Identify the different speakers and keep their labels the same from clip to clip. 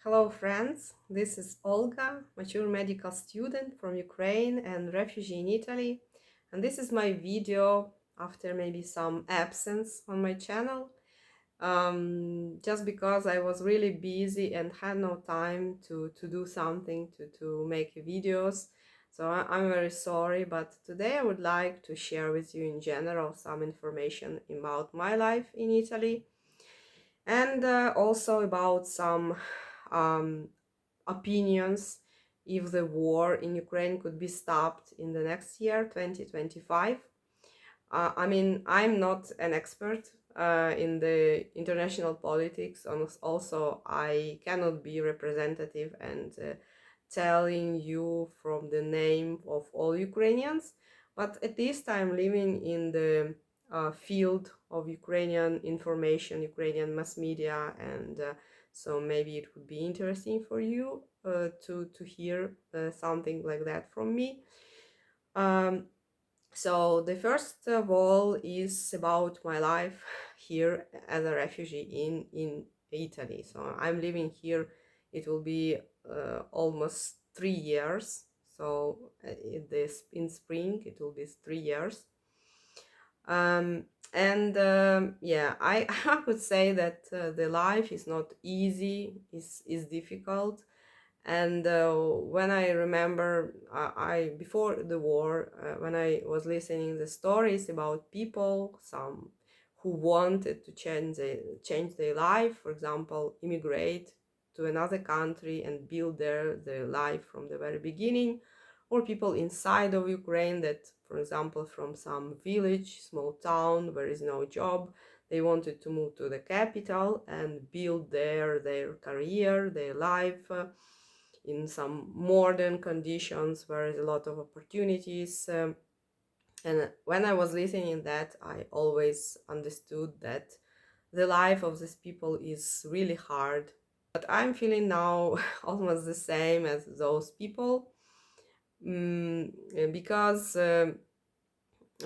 Speaker 1: Hello friends, this is Olga, mature medical student from Ukraine and refugee in Italy. And this is my video after maybe some absence on my channel. Just because I was really busy and had no time to do something, to make videos. So I'm very sorry, but today I would like to share with you in general some information about my life in Italy and also about some um, opinions if the war in Ukraine could be stopped in the next year, 2025. I mean, I'm not an expert in the international politics, and also I cannot be representative and telling you from the name of all Ukrainians, but at least I'm living in the field of Ukrainian information, Ukrainian mass media, and so maybe it would be interesting for you to hear something like that from me. Um, so the first of all is about my life here as a refugee in Italy. So I'm living here. It will be almost 3 years. So in spring it will be 3 years. Um, and yeah, I would say that the life is not easy. Is difficult. And when I remember, I before the war, when I was listening the stories about people, some who wanted to change their life, for example, immigrate to another country and build their life from the very beginning, or people inside of Ukraine that, for example, from some village, small town, where is no job, they wanted to move to the capital and build their career, their life. In some modern conditions where there's a lot of opportunities. And when I was listening that, I always understood that the life of these people is really hard. But I'm feeling now almost the same as those people, because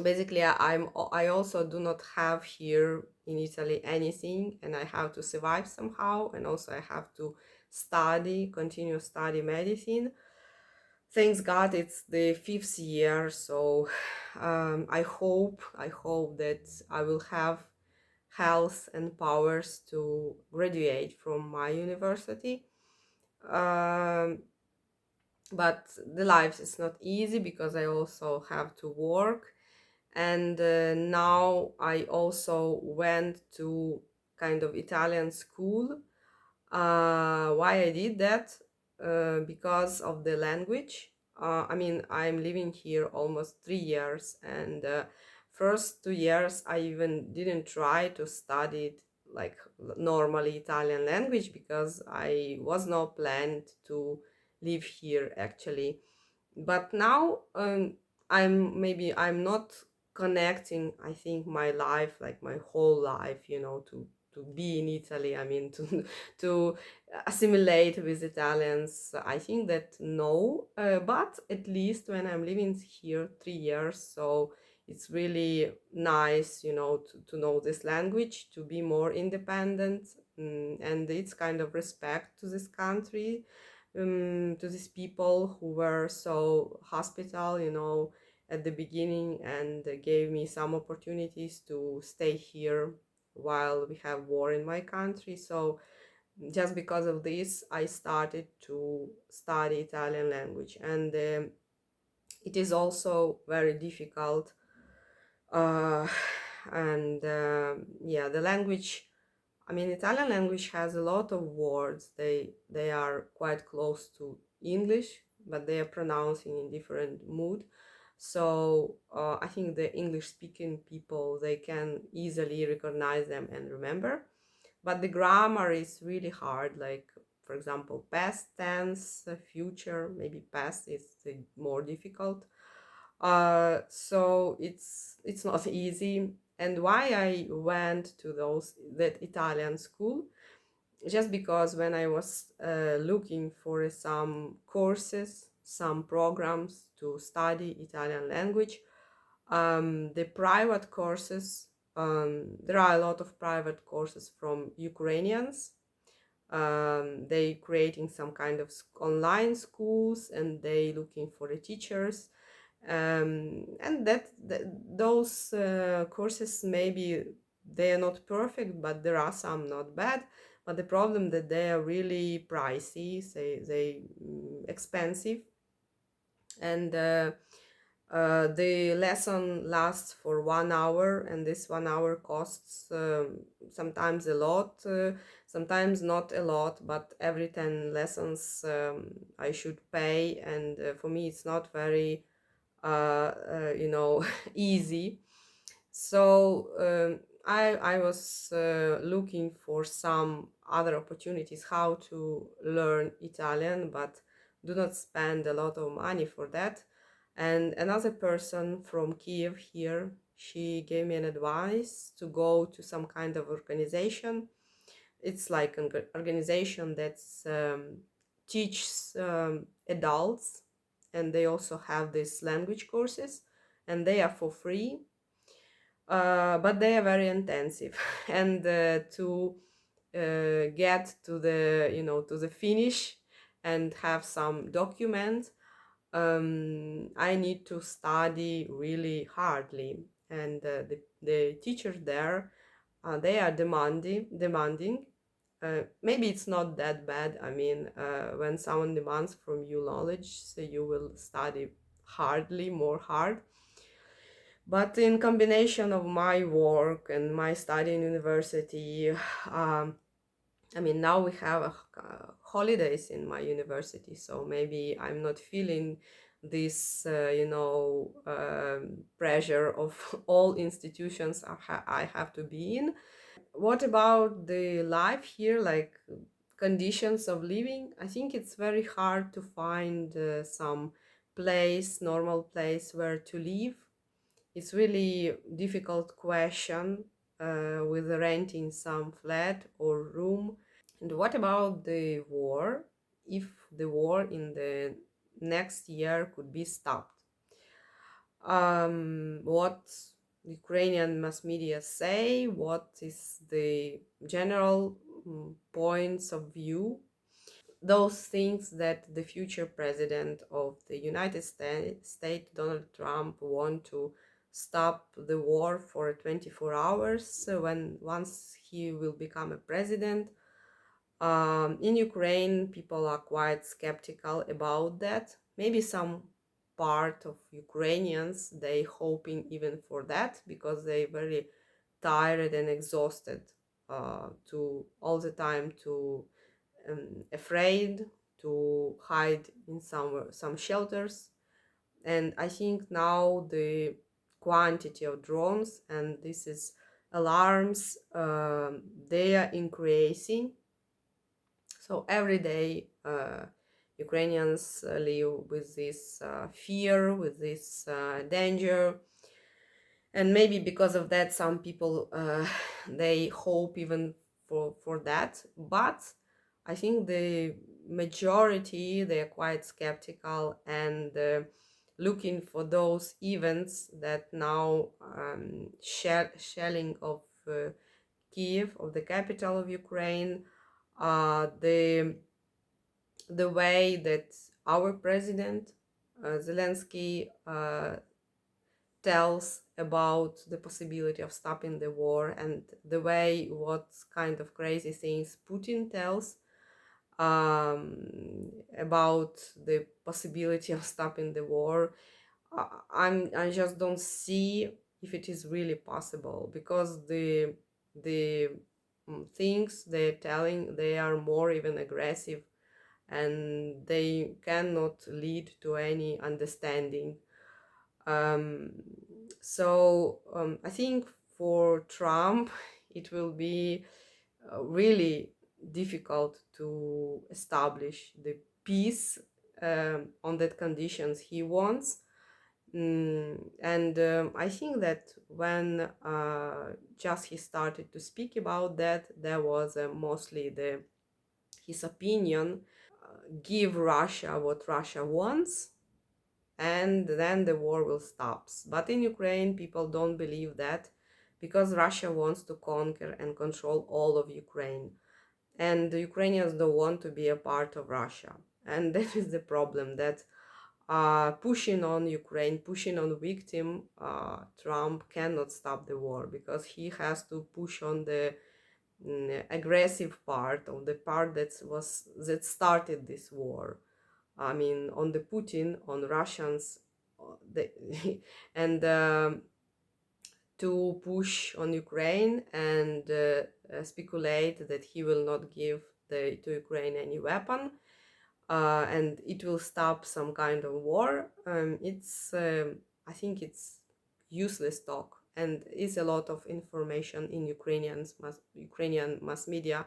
Speaker 1: basically I also do not have here in Italy anything, and I have to survive somehow, and also I have to continue study medicine. Thanks God it's the fifth year, so I hope that I will have health and powers to graduate from my university. um, but the life is not easy because I also have to work, and now I also went to kind of Italian school. Why I did that? Because of the language. I mean, I'm living here almost 3 years, and first 2 years I even didn't try to study it like normally Italian language because I was not planned to live here actually. But now I'm not connecting, I think, my life, like my whole life, to be in Italy. I mean, to to assimilate with Italians. I think that no, but at least when I'm living here 3 years, so it's really nice, to know this language, to be more independent, and it's kind of respect to this country, to these people who were so hospital, at the beginning, and gave me some opportunities to stay here while we have war in my country. So just because of this, I started to study Italian language, and it is also very difficult. Uh, and yeah, the language. I mean, Italian language has a lot of words. They are quite close to English, but they are pronouncing in different mood. So I think the English speaking people, they can easily recognize them and remember. But the grammar is really hard. Like, for example, past tense, future, maybe past is more difficult. So it's not easy. And why I went to that Italian school, just because when I was looking for some courses, some programs to study Italian language, the private courses, there are a lot of private courses from Ukrainians, They creating some kind of online schools, and they looking for the teachers, and those courses, maybe they are not perfect, but there are some not bad. But the problem that they are really pricey, they expensive, and the lesson lasts for 1 hour, and this 1 hour costs sometimes a lot, sometimes not a lot, but every 10 lessons I should pay, and for me it's not very easy. So I was looking for some other opportunities how to learn Italian, but do not spend a lot of money for that. And another person from Kiev here, she gave me an advice to go to some kind of organization. It's like an organization that teaches adults, and they also have these language courses, and they are for free, but they are very intensive. And to get to the to the finish and have some document, I need to study really hardly, and the teachers there, they are demanding. Maybe it's not that bad. I mean, when someone demands from you knowledge, so you will study hardly, more hard. But in combination of my work and my study in university, I mean, now we have holidays in my university, so maybe I'm not feeling this, pressure of all institutions I have to be in. What about the life here, like conditions of living? I think it's very hard to find some normal place where to live. It's really difficult question with renting some flat or room. And what about the war? If the war in the next year could be stopped, what Ukrainian mass media say? What is the general points of view? Those things that the future president of the United States, Donald Trump, want to stop the war for 24 hours when once he will become a president. In Ukraine, people are quite skeptical about that. Maybe some part of Ukrainians, they hoping even for that, because they very tired and exhausted to all the time to afraid to hide in some shelters. And I think now the quantity of drones, and this is alarms, they are increasing. So every day Ukrainians live with this fear, with this danger. And maybe because of that, some people they hope even for that. But I think the majority, they are quite skeptical, and looking for those events that now shelling of Kiev, of the capital of Ukraine, the way that our president Zelensky tells about the possibility of stopping the war, and the way what kind of crazy things Putin tells about the possibility of stopping the war. I just don't see if it is really possible, because the things they're telling, they are more even aggressive, and they cannot lead to any understanding. Um, I think for Trump, it will be really difficult to establish the peace on that conditions he wants. And I think that when just he started to speak about that, there was mostly his opinion, give Russia what Russia wants, and then the war will stop. But in Ukraine, people don't believe that, because Russia wants to conquer and control all of Ukraine. and the Ukrainians don't want to be a part of Russia. And that is the problem, that pushing on Ukraine, pushing on victim, Trump cannot stop the war, because he has to push on the aggressive part, of the part that started this war. I mean, on the Putin, on Russians, the, and to push on Ukraine and speculate that he will not give to Ukraine any weapon, and it will stop some kind of war. I think it's useless talk, and is a lot of information in Ukrainian mass media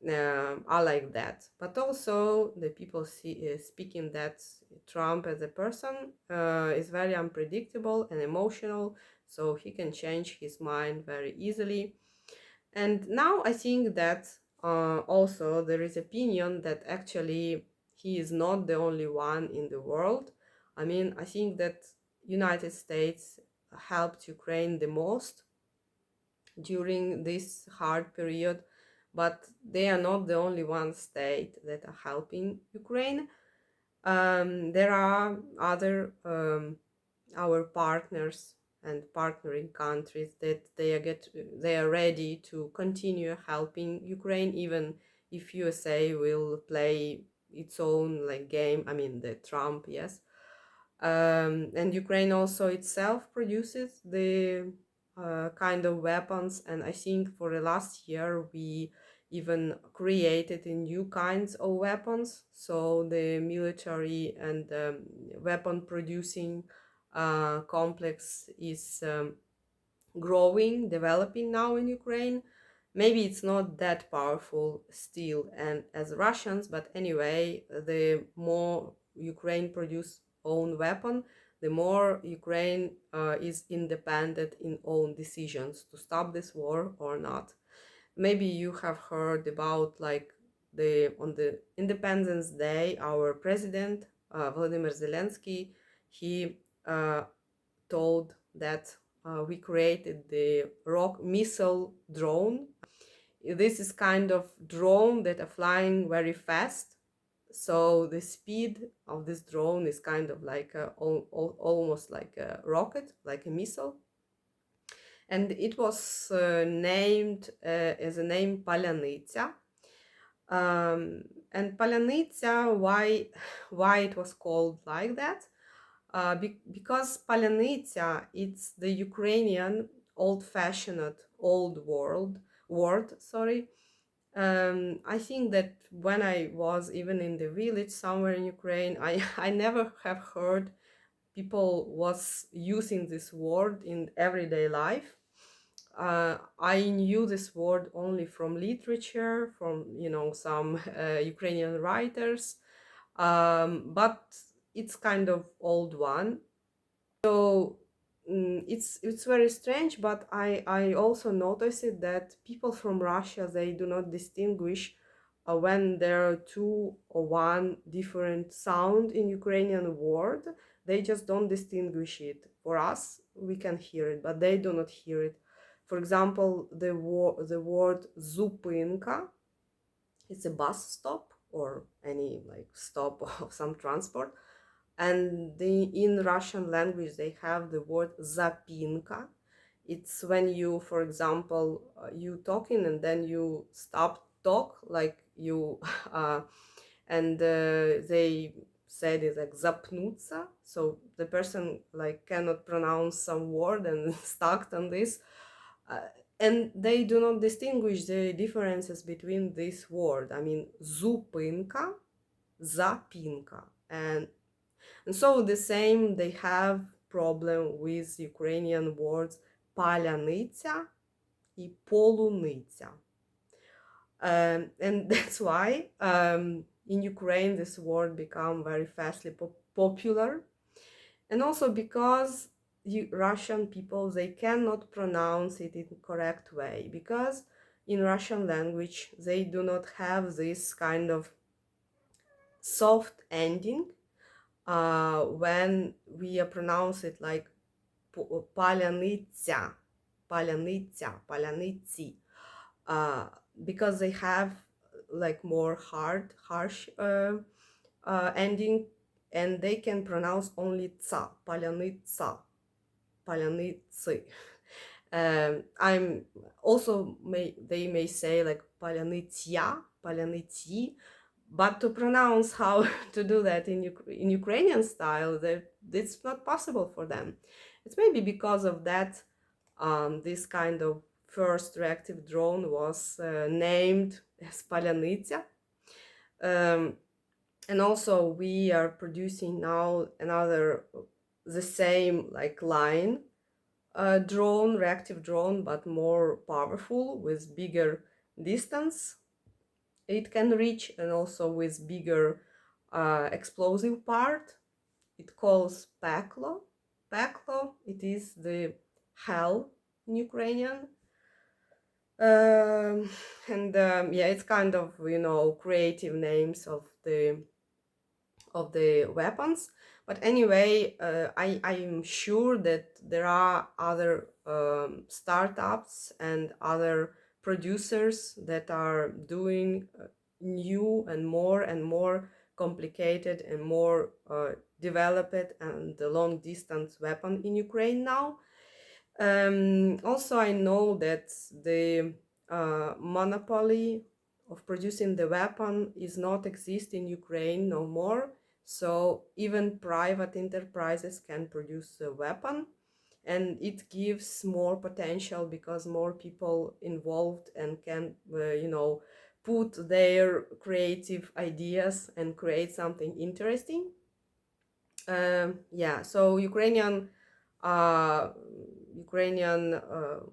Speaker 1: are like that. But also the people speaking that Trump as a person is very unpredictable and emotional, so he can change his mind very easily. And now I think that also there is opinion that actually he is not the only one in the world. I mean, I think that United States helped Ukraine the most during this hard period, but they are not the only one state that are helping Ukraine. There are other our partners and partnering countries that they are ready to continue helping Ukraine, even if USA will play its own like game. I mean, the Trump, yes. And Ukraine also itself produces the kind of weapons, and I think for the last year we even created new kinds of weapons. So the military and weapon producing complex is growing, developing now in Ukraine. Maybe it's not that powerful still and as Russians, but anyway, the more Ukraine produce own weapon, the more Ukraine is independent in own decisions to stop this war or not. Maybe you have heard about like on the Independence Day, our president Vladimir Zelensky, he told that we created the rock missile drone. This is kind of drone that are flying very fast. So the speed of this drone is kind of like almost like a rocket, like a missile. And it was named as a name Palyanytsia. And Palyanytsia, why it was called like that? Because Palyanytsia, it's the Ukrainian old-fashioned old word. Sorry. I think that when I was even in the village somewhere in Ukraine, I never have heard people was using this word in everyday life. I knew this word only from literature, from some Ukrainian writers, but it's kind of old one. So it's very strange, but I also noticed it that people from Russia, they do not distinguish when there are two or one different sound in Ukrainian word. They just don't distinguish it. For us, we can hear it, but they do not hear it. For example, the word zupinka, it's a bus stop or any like stop of some transport. And in Russian language, they have the word zapinka. It's when you, for example, you talking and then you stop talk, like you, and they said it like zapnutsa. So the person like cannot pronounce some word and stuck on this. Uh, and they do not distinguish the differences between this word. I mean, zupinka, zapinka, and so the same, they have problem with Ukrainian words paляниця и полуниця. And that's why in Ukraine this word become very fastly popular. And also because Russian people, they cannot pronounce it in correct way, because in Russian language they do not have this kind of soft ending when we pronounce it like paляниця, paляниця, paляниці, because they have like more harsh ending, and they can pronounce only tsa, palyanitsa, palyanitsi. I'm also they may say like palyanitsia, palyanitsi, but to pronounce how to do that in Ukrainian style, that it's not possible for them. It's maybe because of that this kind of first reactive drone was named as Palyanitsa. Um, and also we are producing now another, the same like line drone, reactive drone, but more powerful with bigger distance it can reach, and also with bigger explosive part. It calls Peklo. Peklo, it is the hell in Ukrainian. And yeah, it's kind of, you know, creative names of the weapons. But anyway, I'm sure that there are other startups and other producers that are doing new and more complicated and more developed and long distance weapon in Ukraine now. Also, I know that the monopoly of producing the weapon is not exist in Ukraine no more. So even private enterprises can produce a weapon, and it gives more potential because more people involved and can, you know, put their creative ideas and create something interesting. Yeah, so uh, Ukrainian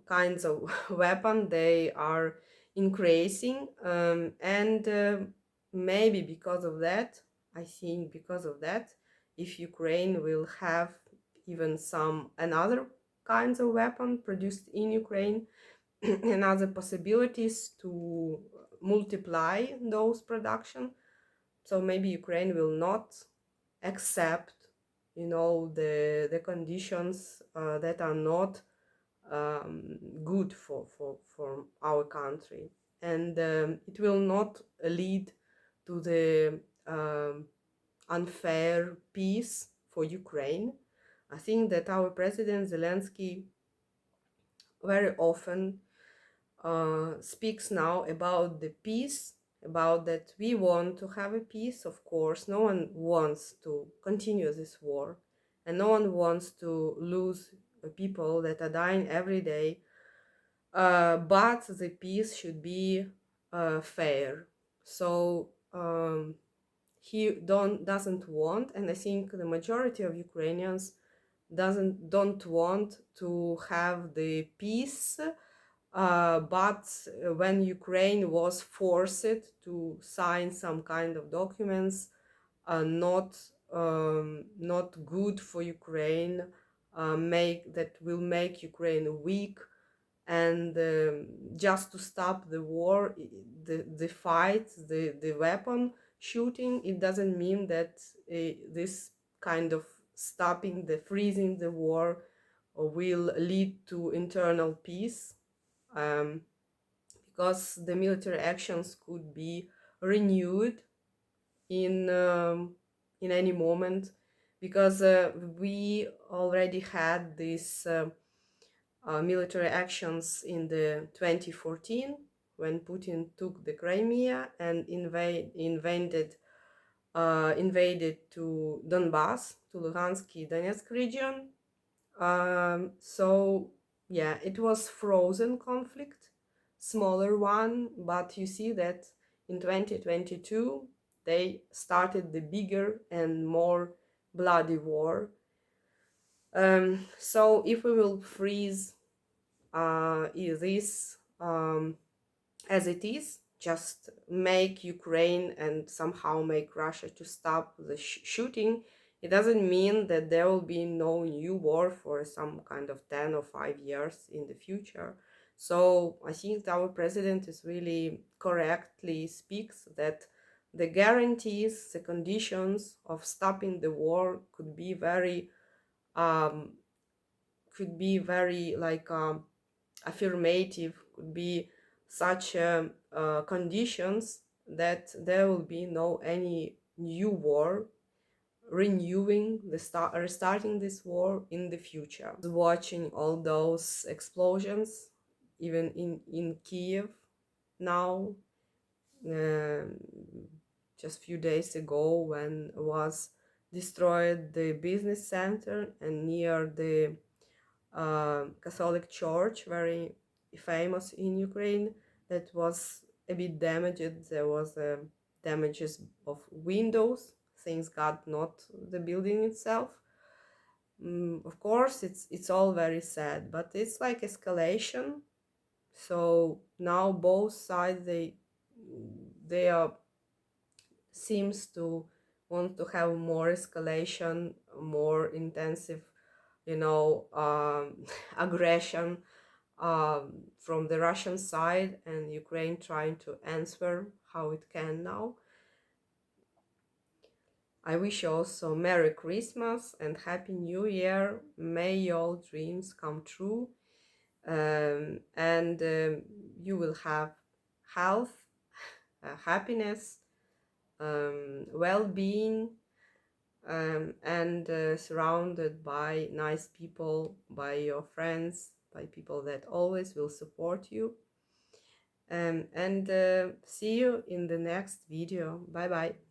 Speaker 1: kinds of weapon, they are increasing, and maybe because of that, I think because of that, if Ukraine will have even some another kinds of weapon produced in Ukraine and other possibilities to multiply those production, so maybe Ukraine will not accept, you know, the conditions that are not good for our country, and it will not lead to the unfair peace for Ukraine. I think that our President Zelensky very often speaks now about the peace, about that we want to have a peace. Of course, no one wants to continue this war, and no one wants to lose people that are dying every day. But the peace should be fair. So he doesn't want, and I think the majority of Ukrainians don't want to have the peace, but when Ukraine was forced to sign some kind of documents, not good for Ukraine, make that will make Ukraine weak, and just to stop the war, the fight, the weapon shooting, it doesn't mean that this kind of stopping the freezing the war will lead to internal peace, um, because the military actions could be renewed in any moment, because we already had these military actions in the 2014 when Putin took the Crimea and invaded to Donbass, to Luhansk, Donetsk region. So yeah, it was frozen conflict, smaller one, but you see that in 2022 they started the bigger and more bloody war. So if we will freeze this as it is, just make Ukraine and somehow make Russia to stop the shooting, it doesn't mean that there will be no new war for some kind of 10 or 5 years in the future. So I think our president is really correctly speaks that the guarantees, the conditions of stopping the war um, could be very like affirmative, could be such conditions that there will be no any new war renewing restarting this war in the future. Watching all those explosions, even in Kiev now, um, just few days ago, when was destroyed the business center and near the Catholic church, very famous in Ukraine, that was a bit damaged. There was damages of windows. Things got not the building itself. Of course, it's all very sad, but it's like escalation. So now both sides they are seems to want to have more escalation, more intensive, aggression from the Russian side, and Ukraine trying to answer how it can now. I wish you also Merry Christmas and Happy New Year. May your dreams come true, and you will have health, happiness, well-being, and surrounded by nice people, by your friends, by people that always will support you. And see you in the next video. Bye bye.